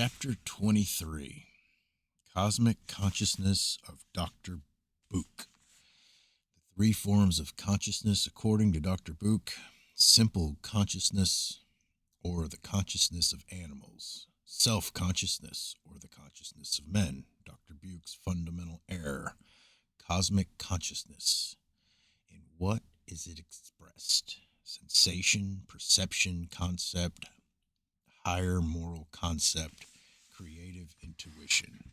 Chapter 23, Cosmic Consciousness of Dr. Book. The three forms of consciousness, according to Dr. Book: simple consciousness, or the consciousness of animals; self consciousness, or the consciousness of men; Dr. Buch's fundamental error, cosmic consciousness. In what is it expressed? Sensation, perception, concept, higher moral concept, creative intuition.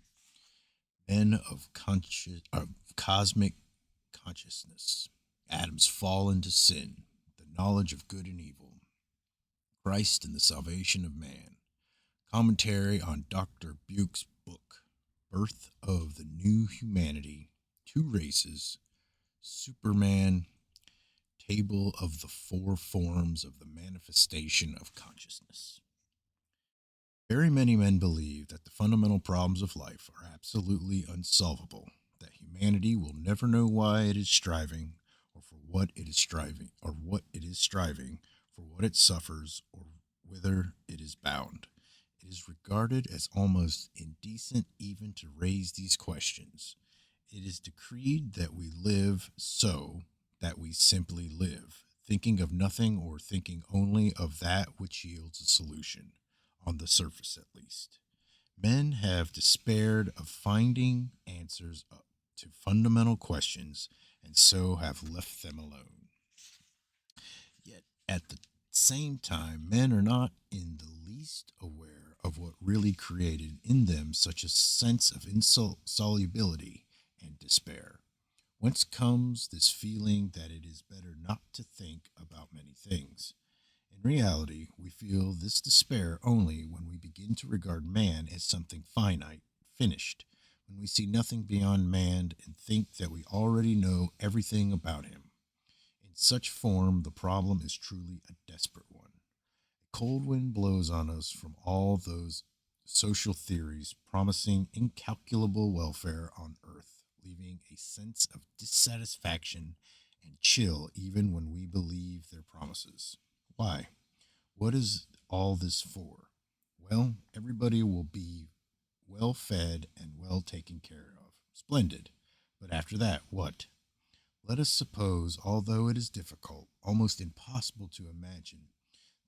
Men of cosmic consciousness. Adam's fall into sin, the knowledge of good and evil. Christ and the salvation of man. Commentary on Dr. Buch's book, Birth of the New Humanity, Two Races, Superman, Table of the Four Forms of the Manifestation of Consciousness. Very many men believe that the fundamental problems of life are absolutely unsolvable, that humanity will never know why it is striving, or for what it is striving, or what it is striving, for what it suffers, or whither it is bound. It is regarded as almost indecent even to raise these questions. It is decreed that we live so that we simply live, thinking of nothing or thinking only of that which yields a solution, on the surface at least. Men have despaired of finding answers to fundamental questions and so have left them alone. Yet at the same time, men are not in the least aware of what really created in them such a sense of insolubility and despair. Whence comes this feeling that it is better not to think about many things? In reality, we feel this despair only when we begin to regard man as something finite, finished, when we see nothing beyond man and think that we already know everything about him. In such form, the problem is truly a desperate one. A cold wind blows on us from all those social theories promising incalculable welfare on earth, leaving a sense of dissatisfaction and chill even when we believe their promises. Why? What is all this for? Well, everybody will be well fed and well taken care of. Splendid. But after that, what? Let us suppose, although it is difficult, almost impossible to imagine,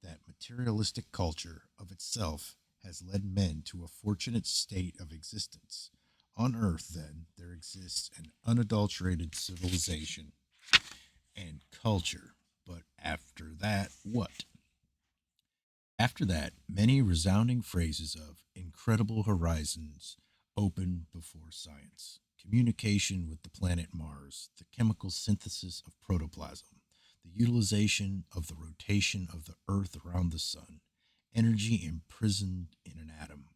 that materialistic culture of itself has led men to a fortunate state of existence. On earth, then, there exists an unadulterated civilization and culture. But after that, what? After that, many resounding phrases of incredible horizons open before science. Communication with the planet Mars, the chemical synthesis of protoplasm, the utilization of the rotation of the Earth around the Sun, energy imprisoned in an atom,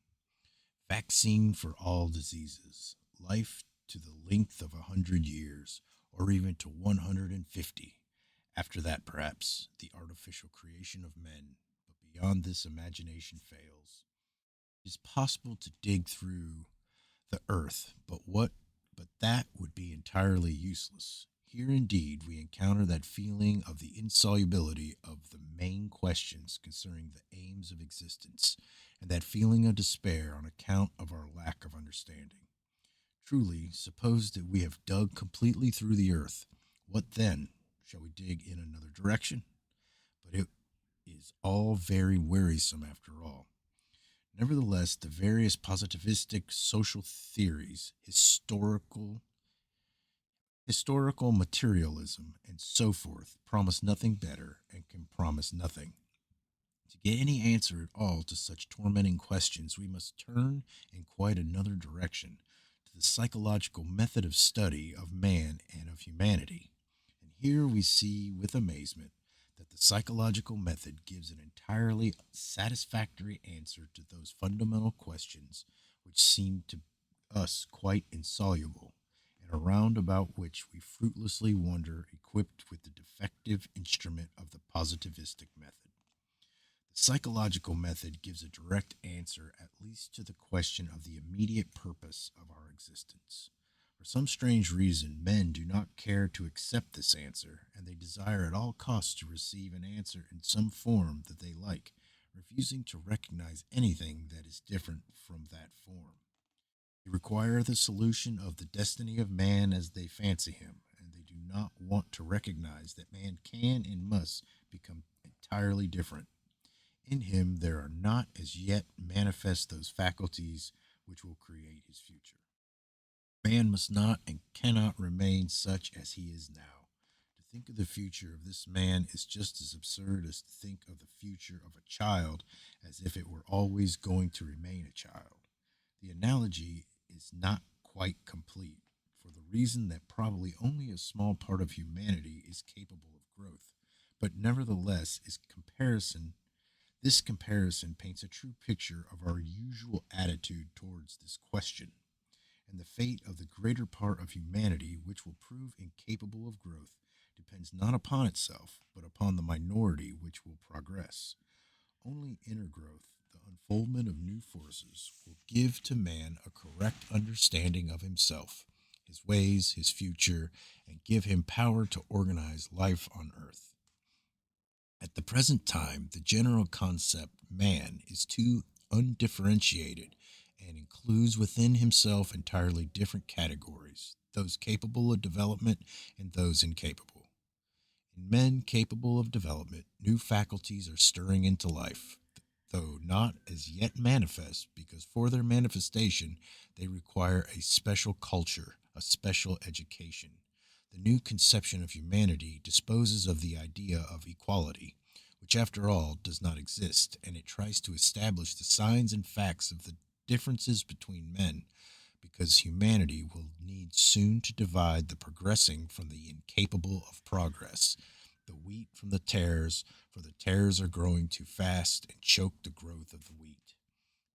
vaccine for all diseases, life to the length of 100 years, or even to 150. After that, perhaps, the artificial creation of men. But beyond this, imagination fails. It is possible to dig through the earth, but that would be entirely useless. Here indeed we encounter that feeling of the insolubility of the main questions concerning the aims of existence, and that feeling of despair on account of our lack of understanding. Truly, suppose that we have dug completely through the earth. What then? Shall we dig in another direction? But it is all very wearisome after all. Nevertheless, the various positivistic social theories, historical materialism, and so forth, promise nothing better and can promise nothing. To get any answer at all to such tormenting questions, we must turn in quite another direction, to the psychological method of study of man and of humanity. And here we see with amazement that the psychological method gives an entirely satisfactory answer to those fundamental questions which seem to us quite insoluble, and around about which we fruitlessly wander equipped with the defective instrument of the positivistic method. The psychological method gives a direct answer at least to the question of the immediate purpose of our existence. For some strange reason, men do not care to accept this answer, and they desire at all costs to receive an answer in some form that they like, refusing to recognize anything that is different from that form. They require the solution of the destiny of man as they fancy him, and they do not want to recognize that man can and must become entirely different. In him there are not as yet manifest those faculties which will create his future. Man must not and cannot remain such as he is now. To think of the future of this man is just as absurd as to think of the future of a child as if it were always going to remain a child. The analogy is not quite complete, for the reason that probably only a small part of humanity is capable of growth, but nevertheless is comparison this comparison paints a true picture of our usual attitude towards this question, and the fate of the greater part of humanity, which will prove incapable of growth, depends not upon itself, but upon the minority which will progress. Only inner growth, the unfoldment of new forces, will give to man a correct understanding of himself, his ways, his future, and give him power to organize life on earth. At the present time, the general concept man is too undifferentiated and includes within himself entirely different categories, those capable of development and those incapable. In men capable of development, new faculties are stirring into life, though not as yet manifest, because for their manifestation they require a special culture, a special education. The new conception of humanity disposes of the idea of equality, which after all does not exist, and it tries to establish the signs and facts of the differences between men, because humanity will need soon to divide the progressing from the incapable of progress, the wheat from the tares, for the tares are growing too fast and choke the growth of the wheat.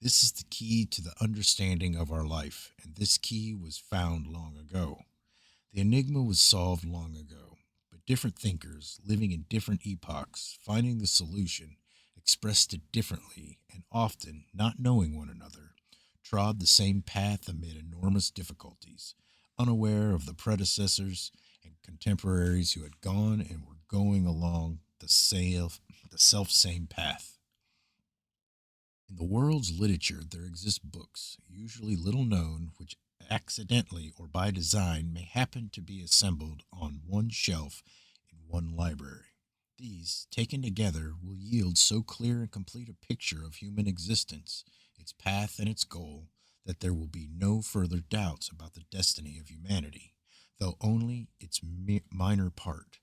This is the key to the understanding of our life, and this key was found long ago. The enigma was solved long ago, but different thinkers, living in different epochs, finding the solution, expressed it differently, and often, not knowing one another, trod the same path amid enormous difficulties, unaware of the predecessors and contemporaries who had gone and were going along the self same path. In the world's literature, there exist books, usually little known, which accidentally or by design may happen to be assembled on one shelf in one library. These, taken together, will yield so clear and complete a picture of human existence, its path and its goal, that there will be no further doubts about the destiny of humanity, though only its minor part,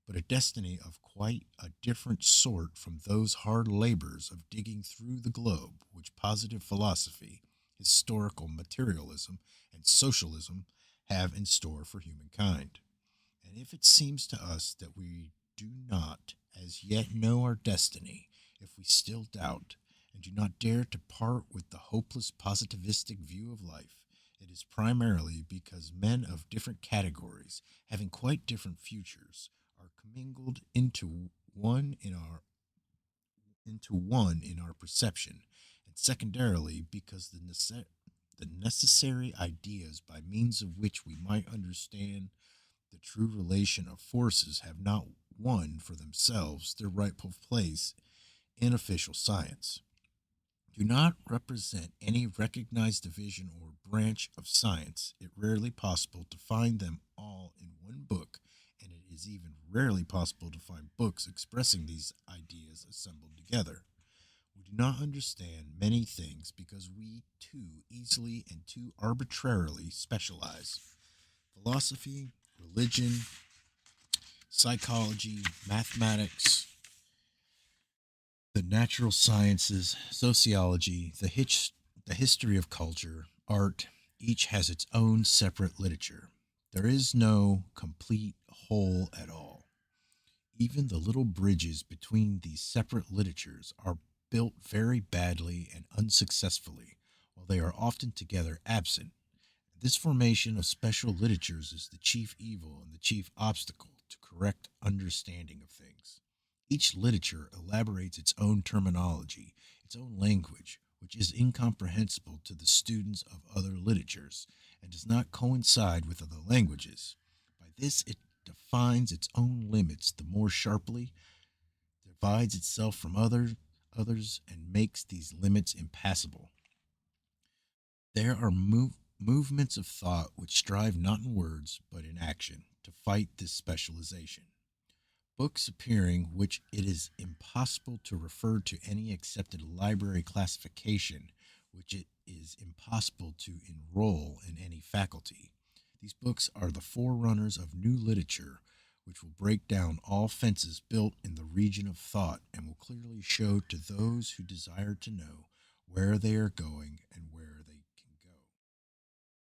but a destiny of quite a different sort from those hard labors of digging through the globe which positive philosophy, historical materialism, and socialism have in store for humankind. And if it seems to us that we do not as yet know our destiny, if we still doubt, and do not dare to part with the hopeless positivistic view of life, it is primarily because men of different categories, having quite different futures, are commingled into one in our perception, and secondarily because the necessary ideas by means of which we might understand the true relation of forces have not won for themselves their rightful place in official science, do not represent any recognized division or branch of science. It rarely possible to find them all in one book, and it is even rarely possible to find books expressing these ideas assembled together. We do not understand many things because we too easily and too arbitrarily specialize. Philosophy, religion, psychology, mathematics, the natural sciences, sociology, the history of culture, art, each has its own separate literature. There is no complete whole at all. Even the little bridges between these separate literatures are built very badly and unsuccessfully, while they are often together absent. This formation of special literatures is the chief evil and the chief obstacle to correct understanding of things. Each literature elaborates its own terminology, its own language, which is incomprehensible to the students of other literatures and does not coincide with other languages. By this, it defines its own limits the more sharply, divides itself from others others and makes these limits impassable. There are movements of thought which strive not in words but in action to fight this specialization. Books appearing which it is impossible to refer to any accepted library classification, which it is impossible to enroll in any faculty. These books are the forerunners of new literature, which will break down all fences built in the region of thought and will clearly show to those who desire to know where they are going and where they can go.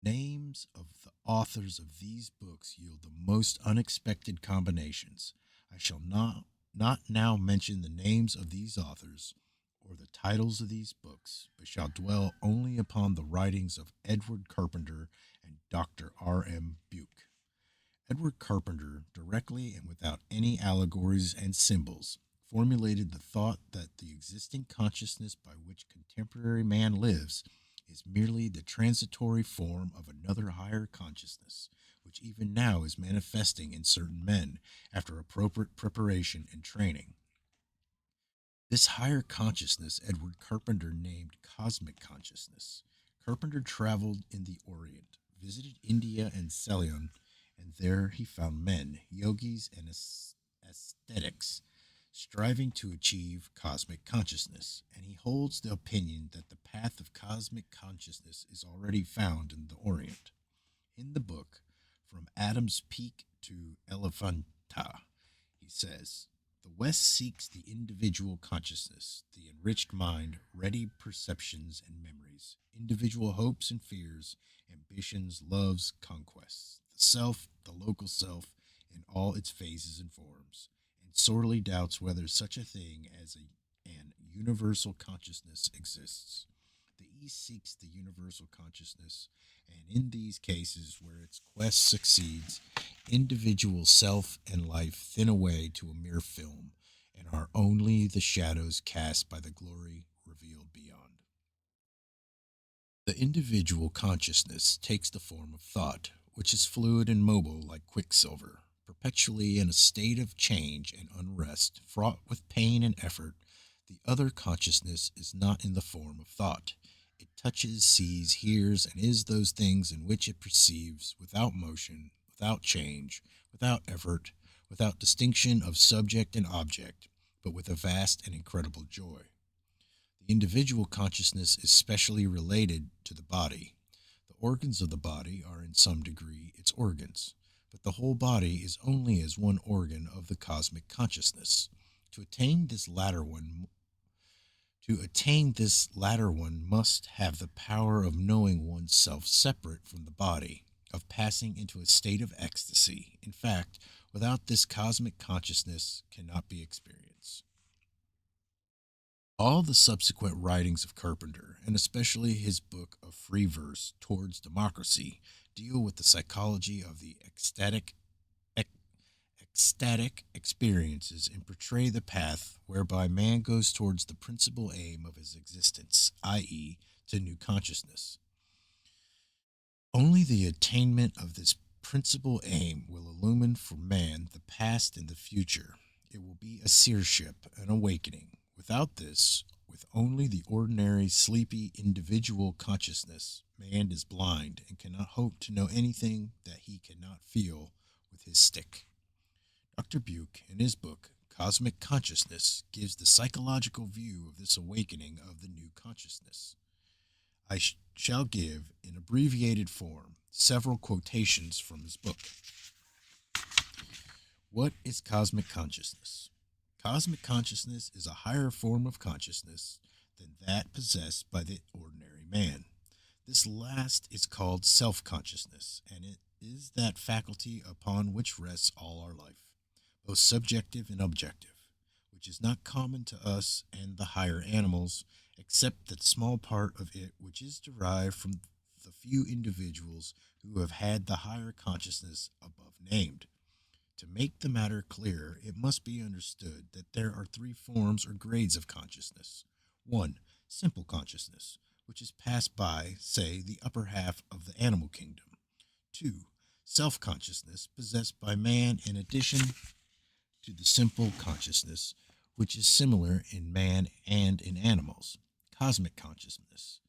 Names of the authors of these books yield the most unexpected combinations. I shall not now mention the names of these authors or the titles of these books, but shall dwell only upon the writings of Edward Carpenter and Dr. R. M. Buke. Edward Carpenter, directly and without any allegories and symbols, formulated the thought that the existing consciousness by which contemporary man lives is merely the transitory form of another higher consciousness, which even now is manifesting in certain men after appropriate preparation and training. This higher consciousness Edward Carpenter named cosmic consciousness. Carpenter traveled in the Orient, visited India and Ceylon, and there he found men, yogis, and ascetics striving to achieve cosmic consciousness, and he holds the opinion that the path of cosmic consciousness is already found in the Orient. In the book, From Adam's Peak to Elephanta, he says, the West seeks the individual consciousness, the enriched mind, ready perceptions and memories, individual hopes and fears, ambitions, loves, conquests, the self, the local self, in all its phases and forms, and sorely doubts whether such a thing as an universal consciousness exists. The East seeks the universal consciousness, and in these cases where its quest succeeds, individual self and life thin away to a mere film, and are only the shadows cast by the glory revealed beyond. The individual consciousness takes the form of thought, which is fluid and mobile like quicksilver, perpetually in a state of change and unrest, fraught with pain and effort. The other consciousness is not in the form of thought. It touches, sees, hears, and is those things in which it perceives, without motion, without change, without effort, without distinction of subject and object, but with a vast and incredible joy. The individual consciousness is specially related to the body. The organs of the body are in some degree its organs, but the whole body is only as one organ of the cosmic consciousness. To attain this latter one must have the power of knowing oneself separate from the body, of passing into a state of ecstasy. In fact, without this cosmic consciousness cannot be experienced. All the subsequent writings of Carpenter, and especially his book of free verse, Towards Democracy, deal with the psychology of the ecstatic experiences and portray the path whereby man goes towards the principal aim of his existence, i.e., to new consciousness. Only the attainment of this principal aim will illumine for man the past and the future. It will be a seership, an awakening. Without this, with only the ordinary sleepy individual consciousness, man is blind and cannot hope to know anything that he cannot feel with his stick. Dr. Buke, in his book Cosmic Consciousness, gives the psychological view of this awakening of the new consciousness. I shall give, in abbreviated form, several quotations from his book. What is cosmic consciousness? Cosmic consciousness is a higher form of consciousness than that possessed by the ordinary man. This last is called self-consciousness, and it is that faculty upon which rests all our life, both subjective and objective, which is not common to us and the higher animals, except that small part of it which is derived from the few individuals who have had the higher consciousness above named. To make the matter clear, it must be understood that there are three forms or grades of consciousness. 1. Simple consciousness, which is passed by, say, the upper half of the animal kingdom. 2. Self-consciousness, possessed by man in addition to the simple consciousness, which is similar in man and in animals. Cosmic consciousness.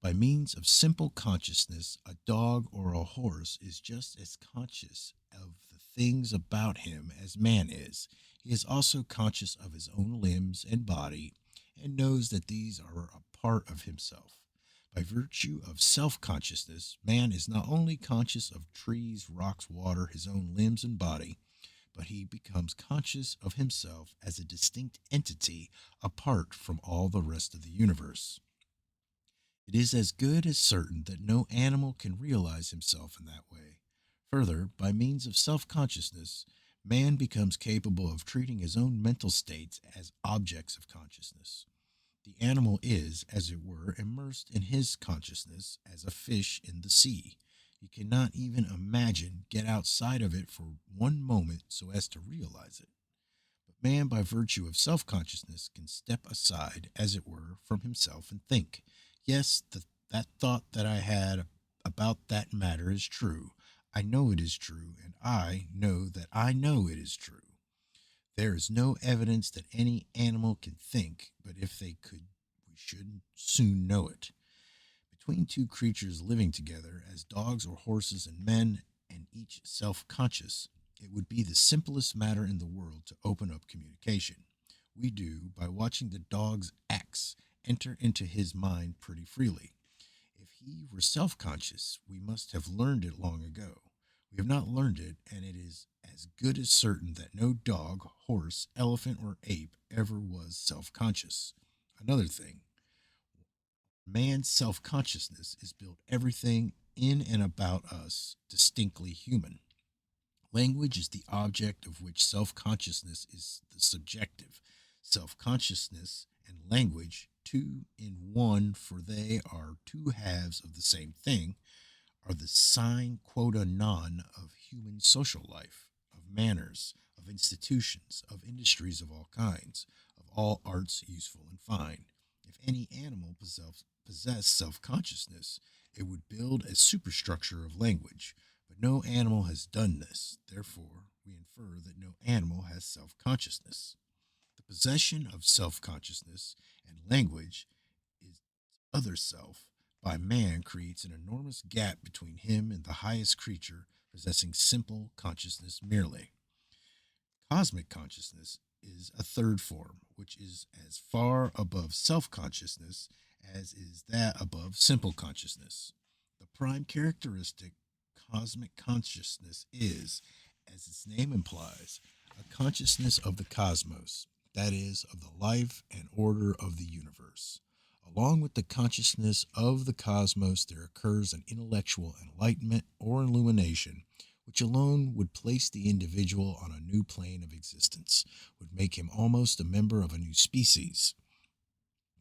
By means of simple consciousness, a dog or a horse is just as conscious of the things about him as man is. He is also conscious of his own limbs and body and knows that these are a part of himself. By virtue of self consciousness, man is not only conscious of trees, rocks, water, his own limbs and body, but he becomes conscious of himself as a distinct entity apart from all the rest of the universe. It is as good as certain that no animal can realize himself in that way. Further, by means of self consciousness, man becomes capable of treating his own mental states as objects of consciousness. The animal is, as it were, immersed in his consciousness as a fish in the sea. You cannot even imagine get outside of it for one moment so as to realize it. But man, by virtue of self consciousness, can step aside, as it were, from himself and think. Yes, that thought that I had about that matter is true. I know it is true, and I know that I know it is true. There is no evidence that any animal can think, but if they could, we should soon know it. Between two creatures living together as dogs or horses and men, and each self conscious, it would be the simplest matter in the world to open up communication. We do by watching the dog's acts enter into his mind pretty freely. If he were self conscious, we must have learned it long ago. We have not learned it, and it is as good as certain that no dog, horse, elephant, or ape ever was self conscious. Another thing, man's self consciousness is built everything in and about us distinctly human. Language is the object of which self consciousness is the subjective. Self consciousness and language, two in one, for they are two halves of the same thing, are the sine quota non of human social life, of manners, of institutions, of industries of all kinds, of all arts useful and fine. If any animal possessed self consciousness, it would build a superstructure of language, but no animal has done this. Therefore, we infer that no animal has self consciousness. The possession of self consciousness and language is other self by man creates an enormous gap between him and the highest creature possessing simple consciousness merely. Cosmic consciousness is a third form, which is as far above self consciousness as is that above simple consciousness. The prime characteristic cosmic consciousness is, as its name implies, a consciousness of the cosmos, that is, of the life and order of the universe. Along with the consciousness of the cosmos, there occurs an intellectual enlightenment or illumination, which alone would place the individual on a new plane of existence, would make him almost a member of a new species.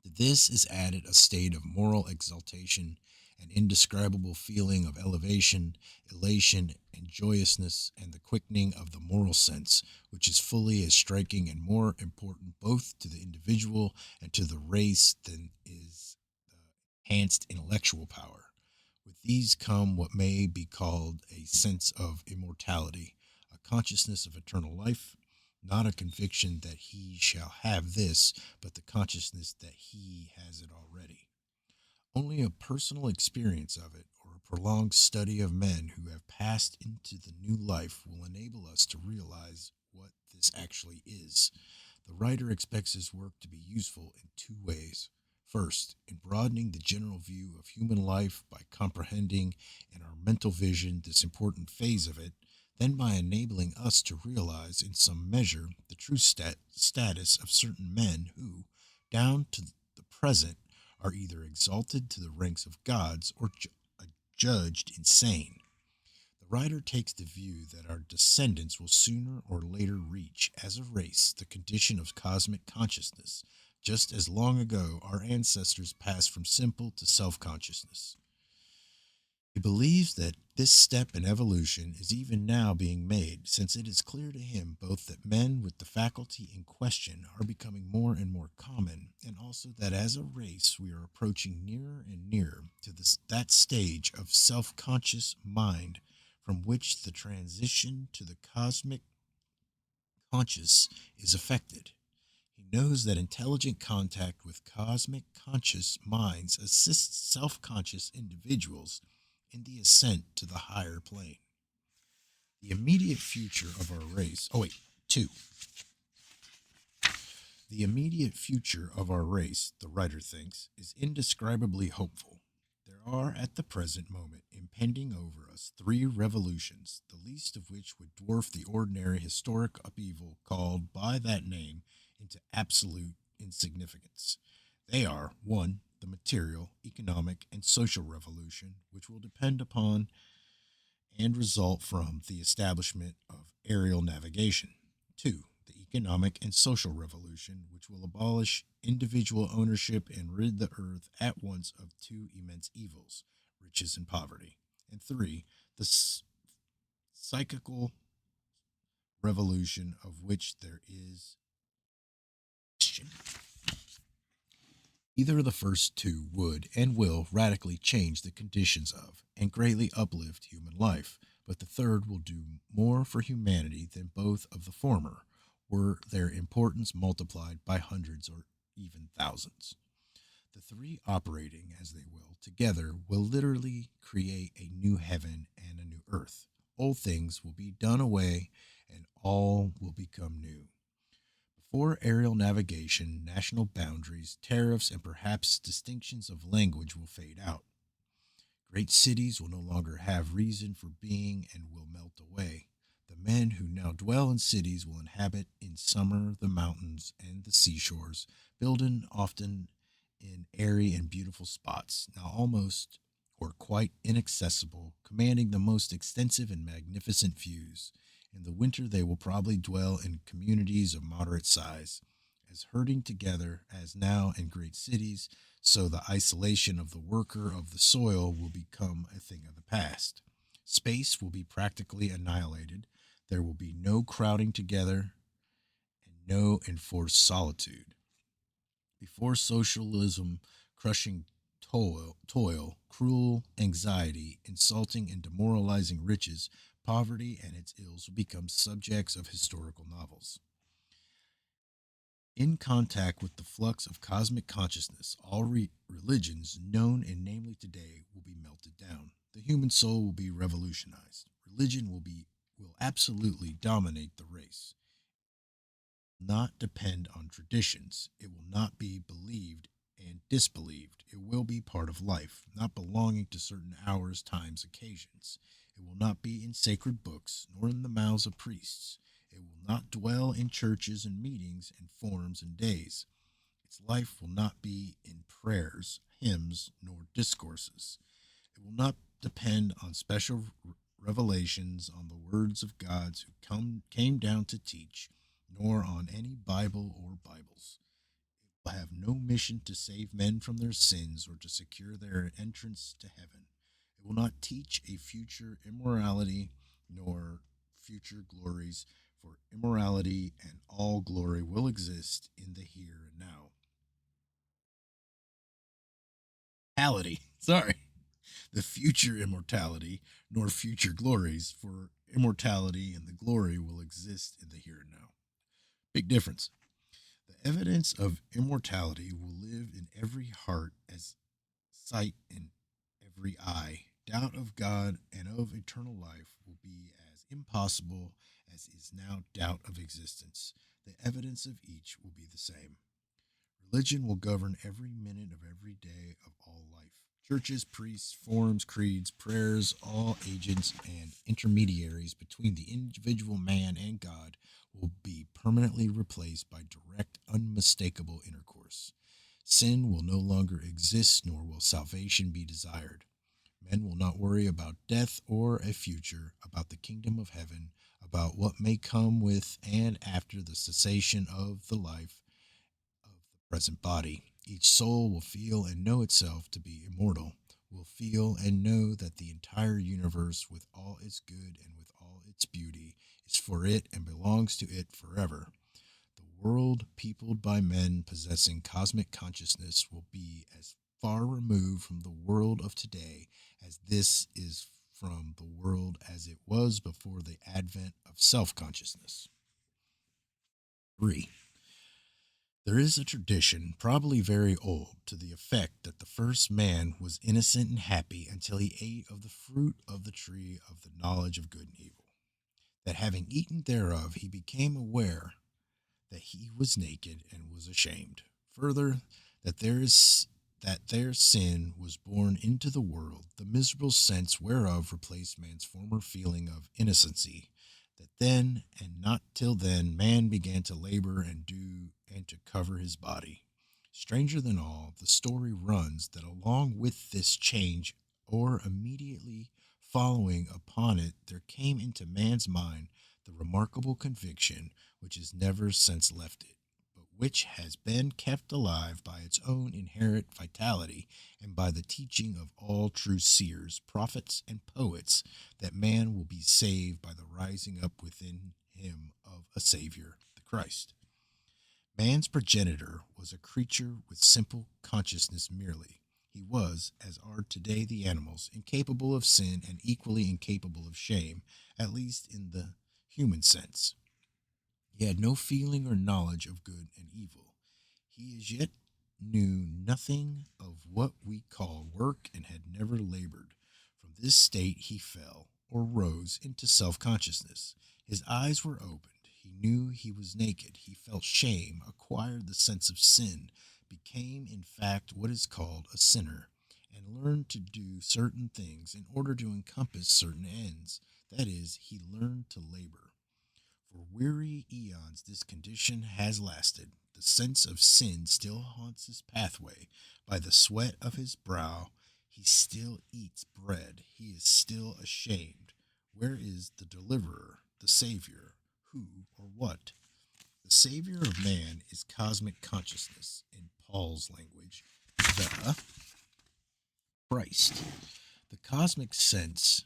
To this is added a state of moral exaltation, an indescribable feeling of elevation, elation, and joyousness, and the quickening of the moral sense, which is fully as striking and more important both to the individual and to the race than is the enhanced intellectual power. With these come what may be called a sense of immortality, a consciousness of eternal life, not a conviction that he shall have this, but the consciousness that he has it already. Only a personal experience of it, or a prolonged study of men who have passed into the new life, will enable us to realize what this actually is. The writer expects his work to be useful in two ways. First, in broadening the general view of human life by comprehending in our mental vision this important phase of it, then by enabling us to realize in some measure the true status of certain men who, down to the present, are either exalted to the ranks of gods or judged insane. The writer takes the view that our descendants will sooner or later reach, as a race, the condition of cosmic consciousness, just as long ago our ancestors passed from simple to self consciousness. He believes that this step in evolution is even now being made, since it is clear to him both that men with the faculty in question are becoming more and more common, and also that as a race we are approaching nearer and nearer to that stage of self conscious mind from which the transition to the cosmic conscious is effected. He knows that intelligent contact with cosmic conscious minds assists self conscious individuals in the ascent to the higher plane. The immediate future of our race. Oh, wait, two. The immediate future of our race, the writer thinks, is indescribably hopeful. There are, at the present moment, impending over us three revolutions, the least of which would dwarf the ordinary historic upheaval called by that name into absolute insignificance. They are 1. The material, economic, and social revolution, which will depend upon and result from the establishment of aerial navigation. 2. The economic and social revolution, which will abolish individual ownership and rid the earth at once of two immense evils, riches and poverty. And 3. The psychical revolution, of which there is question. Either of the first two would and will radically change the conditions of and greatly uplift human life, but the third will do more for humanity than both of the former, were their importance multiplied by hundreds or even thousands. The three operating as they will together will literally create a new heaven and a new earth. Old things will be done away and all will become new. Before aerial navigation, national boundaries, tariffs, and perhaps distinctions of language will fade out. Great cities will no longer have reason for being and will melt away. The men who now dwell in cities will inhabit in summer the mountains and the seashores, building often in airy and beautiful spots, now almost or quite inaccessible, commanding the most extensive and magnificent views. In the winter, they will probably dwell in communities of moderate size, as herding together as now in great cities, so the isolation of the worker of the soil will become a thing of the past. Space will be practically annihilated. There will be no crowding together and no enforced solitude. Before socialism, crushing cruel anxiety, insulting and demoralizing riches, poverty and its ills will become subjects of historical novels. In contact with the flux of cosmic consciousness, all religions, known and namely today, will be melted down. The human soul will be revolutionized. Religion will absolutely dominate the race. Not depend on traditions. It will not be believed and disbelieved. It will be part of life, not belonging to certain hours, times, occasions. It will not be in sacred books, nor in the mouths of priests. It will not dwell in churches and meetings and forms and days. Its life will not be in prayers, hymns, nor discourses. It will not depend on special revelations, on the words of gods who came down to teach, nor on any Bible or Bibles. It will have no mission to save men from their sins or to secure their entrance to heaven. It will not teach a future immorality nor future glories, for immorality and all glory will exist in the here and now. Mortality. Sorry. The future immortality, nor future glories, for immortality and the glory will exist in the here and now. Big difference. The evidence of immortality will live in every heart as sight in every eye. Doubt of God and of eternal life will be as impossible as is now doubt of existence. The evidence of each will be the same. Religion will govern every minute of every day of all life. Churches, priests, forms, creeds, prayers, all agents and intermediaries between the individual man and God will be permanently replaced by direct, unmistakable intercourse. Sin will no longer exist, nor will salvation be desired. Men will not worry about death or a future, about the kingdom of heaven, about what may come with and after the cessation of the life of the present body. Each soul will feel and know itself to be immortal, will feel and know that the entire universe, with all its good and with all its beauty, is for it and belongs to it forever. The world peopled by men possessing cosmic consciousness will be as far removed from the world of today as this is from the world as it was before the advent of self consciousness. 3. There is a tradition, probably very old, to the effect that the first man was innocent and happy until he ate of the fruit of the tree of the knowledge of good and evil. That having eaten thereof, he became aware that he was naked and was ashamed. Further, that their sin was born into the world, the miserable sense whereof replaced man's former feeling of innocency. That then and not till then man began to labor and do and to cover his body. Stranger than all, the story runs that along with this change, or immediately following upon it, there came into man's mind the remarkable conviction which has never since left it, but which has been kept alive by its own inherent vitality and by the teaching of all true seers, prophets, and poets, that man will be saved by the rising up within him of a Savior, the Christ. Man's progenitor was a creature with simple consciousness merely. He was, as are today the animals, incapable of sin and equally incapable of shame, at least in the human sense. He had no feeling or knowledge of good and evil. He as yet knew nothing of what we call work and had never labored. From this state he fell, or rose, into self consciousness. His eyes were opened. He knew he was naked. He felt shame, acquired the sense of sin, became, in fact, what is called a sinner, and learned to do certain things in order to encompass certain ends. That is, he learned to labor. For weary eons this condition has lasted. The sense of sin still haunts his pathway. By the sweat of his brow he still eats bread. He is still ashamed. Where is the deliverer, the Savior? Who or what? The Savior of man is cosmic consciousness, in Paul's language, the Christ. The cosmic sense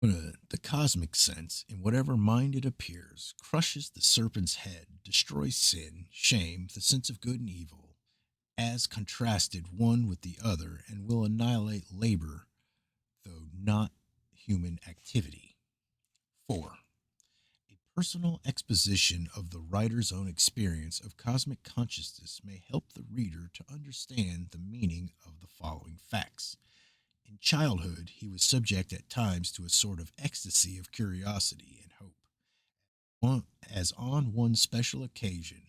The cosmic sense, in whatever mind it appears, crushes the serpent's head, destroys sin, shame, the sense of good and evil, as contrasted one with the other, and will annihilate labor, though not human activity. 4. A personal exposition of the writer's own experience of cosmic consciousness may help the reader to understand the meaning of the following facts. In childhood, he was subject at times to a sort of ecstasy of curiosity and hope. As on one special occasion,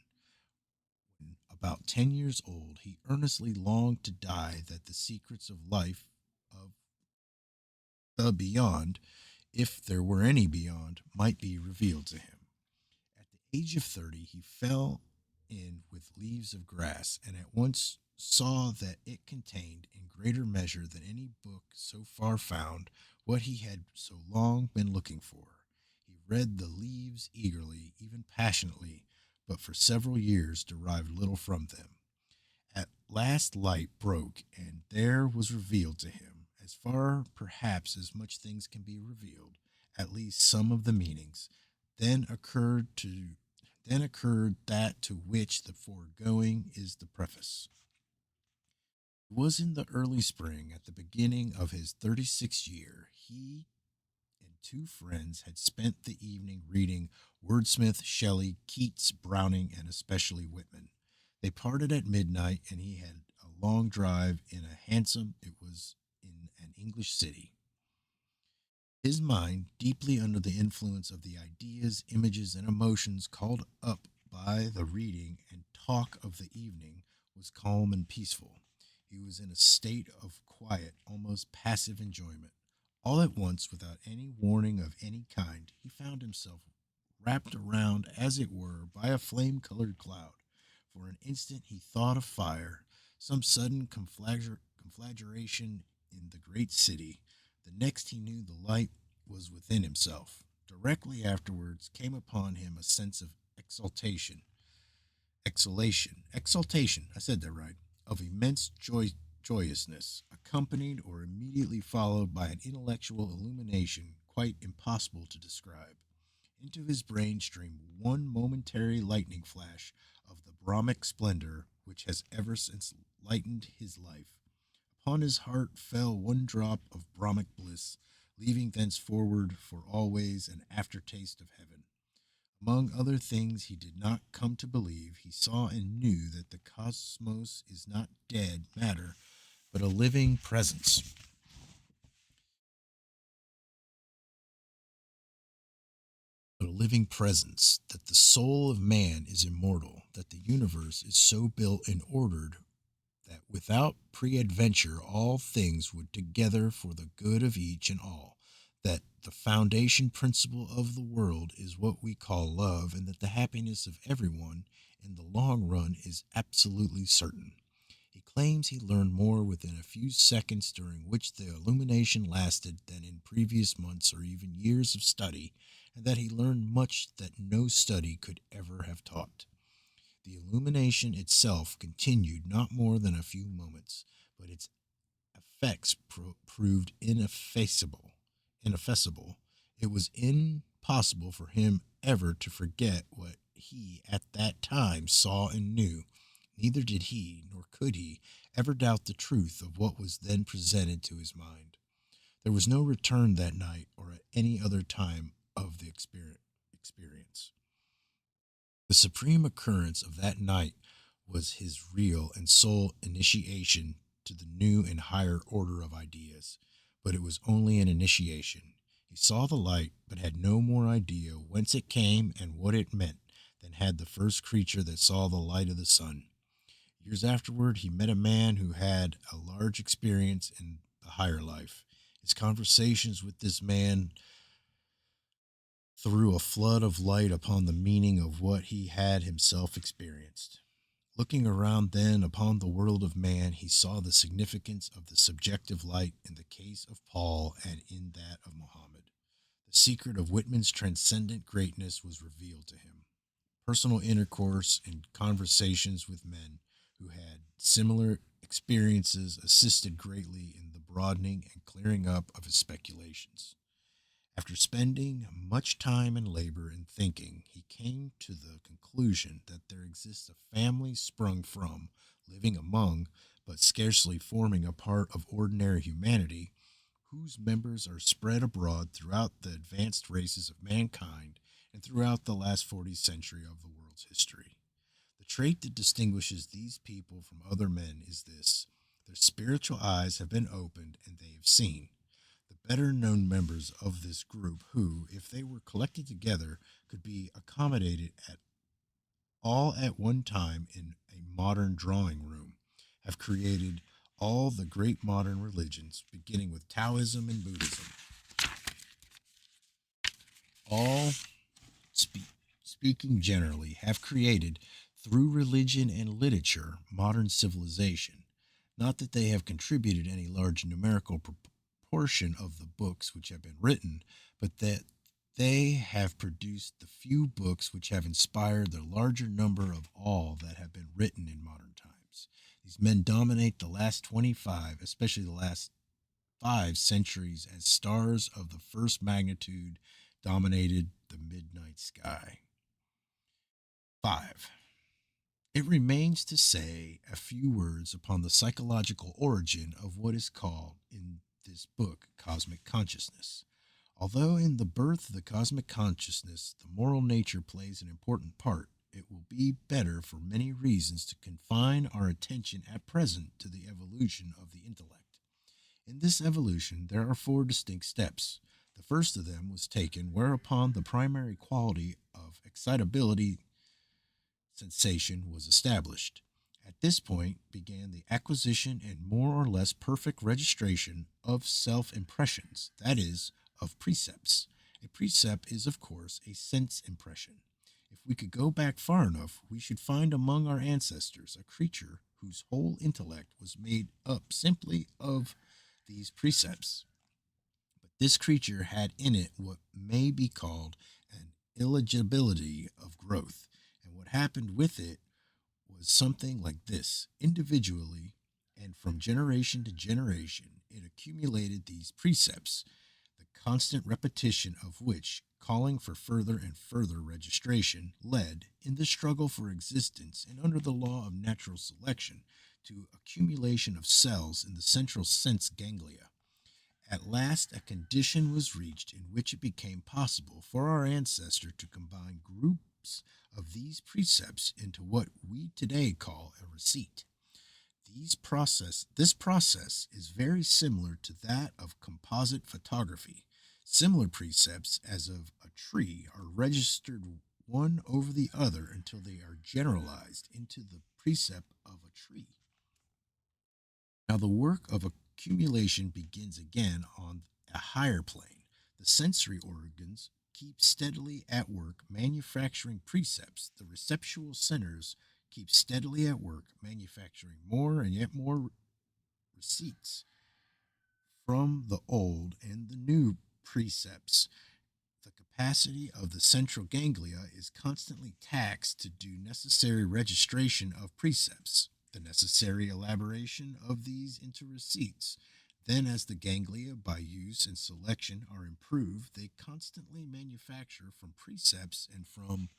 when about 10 years old, he earnestly longed to die that the secrets of life, of the beyond, if there were any beyond, might be revealed to him. At the age of 30, he fell in with Leaves of Grass and at once saw that it contained, in greater measure than any book so far found, what he had so long been looking for. He read the leaves eagerly, even passionately, but for several years derived little from them. At last light broke, and there was revealed to him, as far perhaps as much things can be revealed, at least some of the meanings. Then occurred to then occurred that to which the foregoing is the preface. It was in the early spring, at the beginning of his 36th year. He and two friends had spent the evening reading Wordsmith, Shelley, Keats, Browning, and especially Whitman. They parted at midnight, and he had a long drive in a hansom. It was in an English city. His mind, deeply under the influence of the ideas, images, and emotions called up by the reading and talk of the evening, was calm and peaceful. He was in a state of quiet, almost passive enjoyment. All at once, without any warning of any kind, he found himself wrapped around, as it were, by a flame colored cloud. For an instant he thought of fire, some sudden conflagration in the great city. The next he knew the light was within himself. Directly afterwards came upon him a sense of exaltation, I said that right, of immense joyousness, accompanied or immediately followed by an intellectual illumination quite impossible to describe. Into his brain streamed one momentary lightning flash of the Brahmic splendor which has ever since lightened his life. Upon his heart fell one drop of Brahmic bliss, leaving thenceforward for always an aftertaste of heaven. Among other things he did not come to believe, he saw and knew that the cosmos is not dead matter, but a living presence. But a living presence, that the soul of man is immortal, that the universe is so built and ordered that without pre-adventure all things would together for the good of each and all, that the foundation principle of the world is what we call love, and that the happiness of everyone in the long run is absolutely certain. He claims he learned more within a few seconds during which the illumination lasted than in previous months or even years of study, and that he learned much that no study could ever have taught. The illumination itself continued not more than a few moments, but its effects proved ineffaceable. Ineffaceable. It was impossible for him ever to forget what he at that time saw and knew. Neither did he, nor could he, ever doubt the truth of what was then presented to his mind. There was no return that night or at any other time of the experience. The supreme occurrence of that night was his real and sole initiation to the new and higher order of ideas, but it was only an initiation. He saw the light, but had no more idea whence it came and what it meant than had the first creature that saw the light of the sun. Years afterward, he met a man who had a large experience in the higher life. His conversations with this man threw a flood of light upon the meaning of what he had himself experienced. Looking around then upon the world of man, he saw the significance of the subjective light in the case of Paul and in that of Muhammad. The secret of Whitman's transcendent greatness was revealed to him. Personal intercourse and conversations with men who had similar experiences assisted greatly in the broadening and clearing up of his speculations. After spending much time and labor in thinking, he came to the conclusion that there exists a family sprung from, living among, but scarcely forming a part of ordinary humanity, whose members are spread abroad throughout the advanced races of mankind and throughout the last 40 century of the world's history. The trait that distinguishes these people from other men is this: their spiritual eyes have been opened and they have seen. The better known members of this group, who, if they were collected together, could be accommodated at all at one time in a modern drawing room, have created all the great modern religions, beginning with Taoism and Buddhism. All, speaking generally, have created, through religion and literature, modern civilization. Not that they have contributed any large numerical proportion of the books which have been written, but that they have produced the few books which have inspired the larger number of all that have been written in modern times. These men dominate the last 25, especially the last 5 centuries, as stars of the first magnitude dominated the midnight sky. 5. It remains to say a few words upon the psychological origin of what is called in this book cosmic consciousness. Although in the birth of the cosmic consciousness the moral nature plays an important part, it will be better for many reasons to confine our attention at present to the evolution of the intellect. In this evolution, there are 4 distinct steps. The first of them was taken whereupon the primary quality of excitability sensation was established. At this point began the acquisition and more or less perfect registration of self impressions, that is, of precepts. A precept is, of course, a sense impression. If we could go back far enough, we should find among our ancestors a creature whose whole intellect was made up simply of these precepts. But this creature had in it what may be called an illegibility of growth, and what happened with it was something like this: individually and from generation to generation, it accumulated these precepts, the constant repetition of which, calling for further and further registration, led, in the struggle for existence and under the law of natural selection, to accumulation of cells in the central sense ganglia. At last, a condition was reached in which it became possible for our ancestor to combine groups of these precepts into what we today call a receipt. This process is very similar to that of composite photography. Similar precepts, as of a tree, are registered one over the other until they are generalized into the precept of a tree. Now, the work of accumulation begins again on a higher plane. The sensory organs keep steadily at work manufacturing precepts. The receptual centers keep steadily at work manufacturing more and yet more receipts from the old and the new precepts. The capacity of the central ganglia is constantly taxed to do necessary registration of precepts, the necessary elaboration of these into receipts. Then, as the ganglia, by use and selection, are improved, they constantly manufacture from precepts and from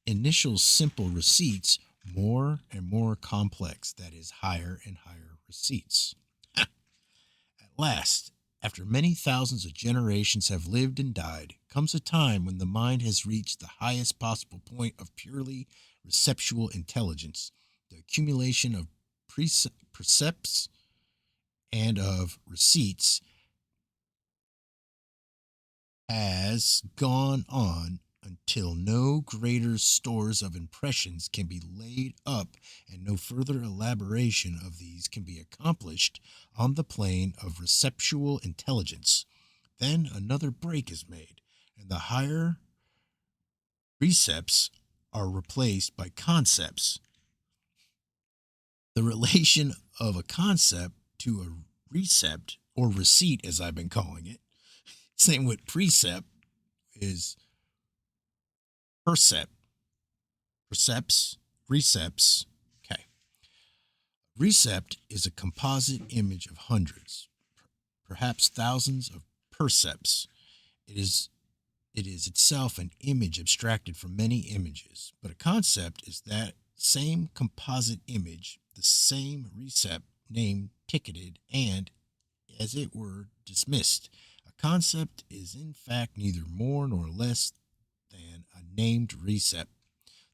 initial simple receipts more and more complex, that is, higher and higher receipts. At last, after many thousands of generations have lived and died, comes a time when the mind has reached the highest possible point of purely receptual intelligence. The accumulation of precepts and of receipts has gone on until no greater stores of impressions can be laid up and no further elaboration of these can be accomplished on the plane of receptual intelligence. Then another break is made, and the higher precepts are replaced by concepts. The relation of a concept to a recept, or receipt as I've been calling it, same with precept, is percept, percepts, recepts. Okay. Recept is a composite image of hundreds, perhaps thousands of percepts. It is itself an image abstracted from many images, but a concept is that same composite image, the same recept named, ticketed, and, as it were, dismissed. A concept is in fact neither more nor less than a named recept.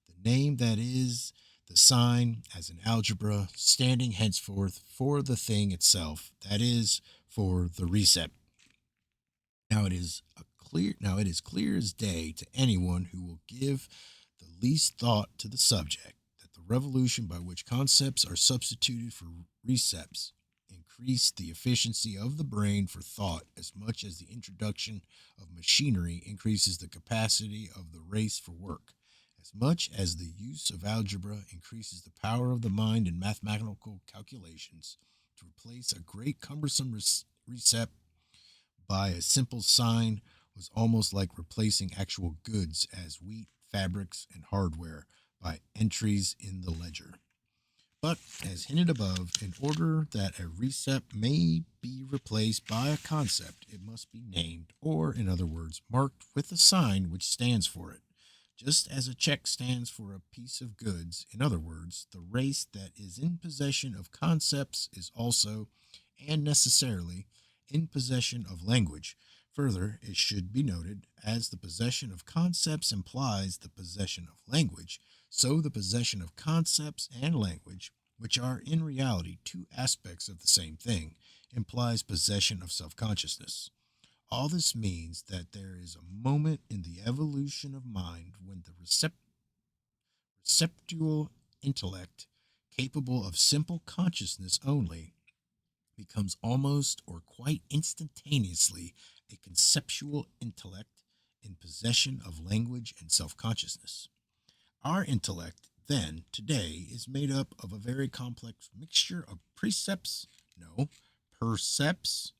The name that is the sign as in algebra, standing henceforth for the thing itself, that is, for the recept. Now it is clear as day to anyone who will give the least thought to the subject that the revolution by which concepts are substituted for recepts increase the efficiency of the brain for thought as much as the introduction of machinery increases the capacity of the race for work, as much as the use of algebra increases the power of the mind in mathematical calculations. To replace a great cumbersome recept by a simple sign was almost like replacing actual goods as wheat, fabrics, and hardware by entries in the ledger. But, as hinted above, in order that a recept may be replaced by a concept, it must be named, or, in other words, marked with a sign which stands for it. Just as a check stands for a piece of goods, in other words, the race that is in possession of concepts is also, and necessarily, in possession of language. Further, it should be noted, as the possession of concepts implies the possession of language, so the possession of concepts and language, which are in reality two aspects of the same thing, implies possession of self consciousness. All this means that there is a moment in the evolution of mind when the receptual intellect, capable of simple consciousness only, becomes almost or quite instantaneously a conceptual intellect in possession of language and self consciousness. Our intellect, then, today, is made up of a very complex mixture of precepts, no, percepts,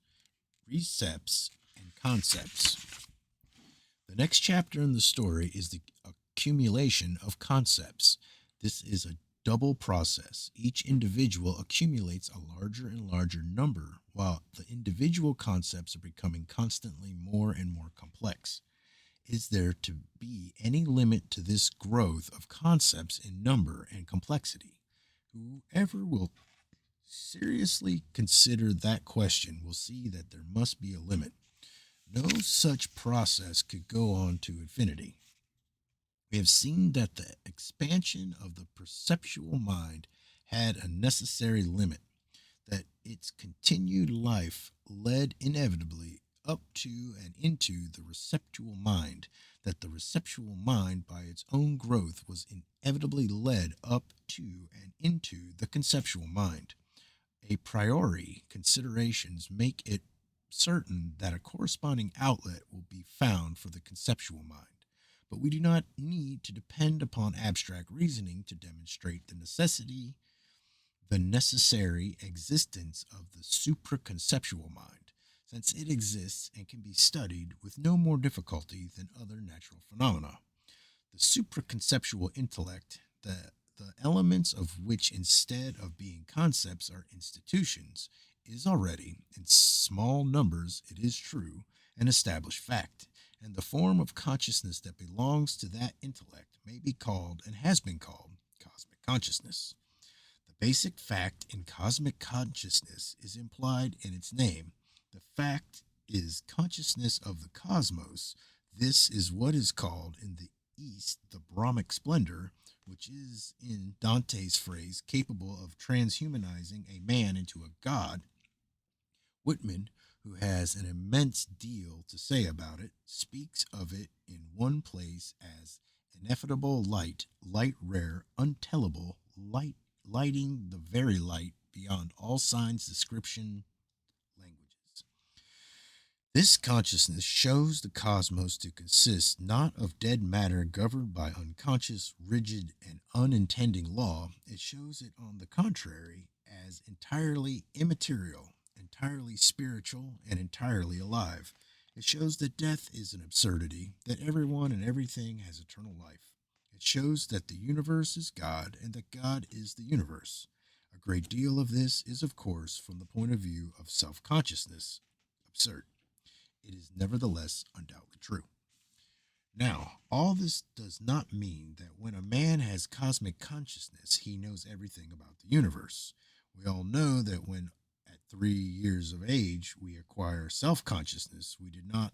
recepts, and concepts. The next chapter in the story is the accumulation of concepts. This is a double process. Each individual accumulates a larger and larger number, while the individual concepts are becoming constantly more and more complex. Is there to be any limit to this growth of concepts in number and complexity? Whoever will seriously consider that question will see that there must be a limit. No such process could go on to infinity. We have seen that the expansion of the perceptual mind had a necessary limit, that its continued life led inevitably up to and into the receptual mind, that the receptual mind by its own growth was inevitably led up to and into the conceptual mind. A priori considerations make it certain that a corresponding outlet will be found for the conceptual mind. But we do not need to depend upon abstract reasoning to demonstrate the necessary existence of the supraconceptual mind, since it exists and can be studied with no more difficulty than other natural phenomena. The supraconceptual intellect, the elements of which, instead of being concepts, are institutions, is already, in small numbers, it is true, an established fact, and the form of consciousness that belongs to that intellect may be called, and has been called, cosmic consciousness. The basic fact in cosmic consciousness is implied in its name. The fact is consciousness of the cosmos. This is what is called in the East the Brahmic splendor, which is, in Dante's phrase, capable of transhumanizing a man into a god. Whitman, who has an immense deal to say about it, speaks of it in one place as ineffable light, light rare, untellable, lighting the very light beyond all signs, description, languages. This consciousness shows the cosmos to consist not of dead matter governed by unconscious, rigid, and unintending law. It shows it, on the contrary, as entirely immaterial, entirely spiritual, and entirely alive. It shows that death is an absurdity, that everyone and everything has eternal life. It shows that the universe is God and that God is the universe. A great deal of this is, of course, from the point of view of self consciousness, absurd. It is nevertheless undoubtedly true. Now, all this does not mean that when a man has cosmic consciousness, he knows everything about the universe. We all know that when at 3 years of age we acquire self consciousness, we did not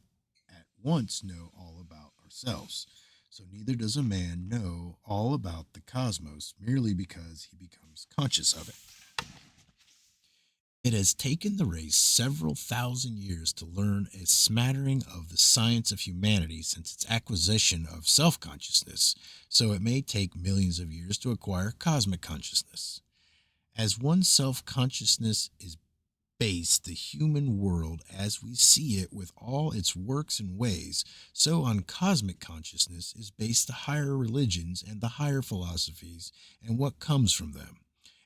at once know all about ourselves. So neither does a man know all about the cosmos merely because he becomes conscious of it. It has taken the race several thousand years to learn a smattering of the science of humanity since its acquisition of self consciousness, so it may take millions of years to acquire cosmic consciousness. As one self consciousness is based the human world as we see it with all its works and ways, so on cosmic consciousness is based the higher religions and the higher philosophies and what comes from them.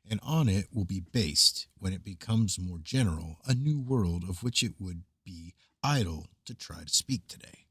And on it will be based, when it becomes more general, a new world of which it would be idle to try to speak today.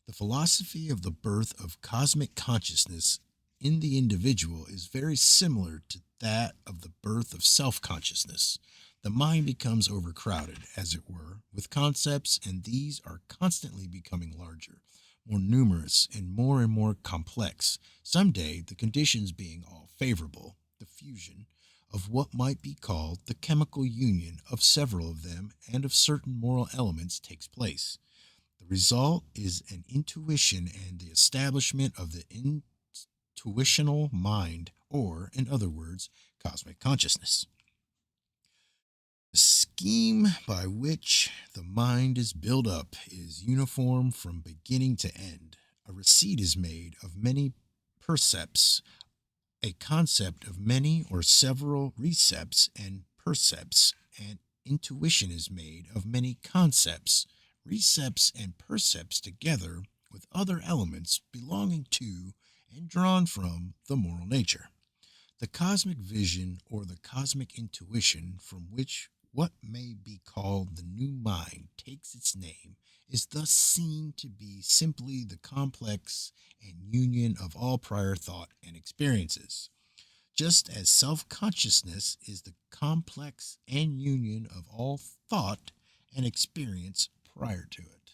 The philosophy of the birth of cosmic consciousness in the individual is very similar to that of the birth of self consciousness. The mind becomes overcrowded, as it were, with concepts, and these are constantly becoming larger, more numerous, and more complex. Some day, the conditions being all favorable, the fusion of what might be called the chemical union of several of them and of certain moral elements takes place. The result is an intuition and the establishment of the intuitional mind, or, in other words, cosmic consciousness. The scheme by which the mind is built up is uniform from beginning to end. A receipt is made of many percepts, a concept of many or several recepts and percepts, and intuition is made of many concepts, recepts, and percepts together with other elements belonging to and drawn from the moral nature. The cosmic vision, or the cosmic intuition, from which what may be called the new mind takes its name, is thus seen to be simply the complex and union of all prior thought and experiences, just as self consciousness is the complex and union of all thought and experience prior to it.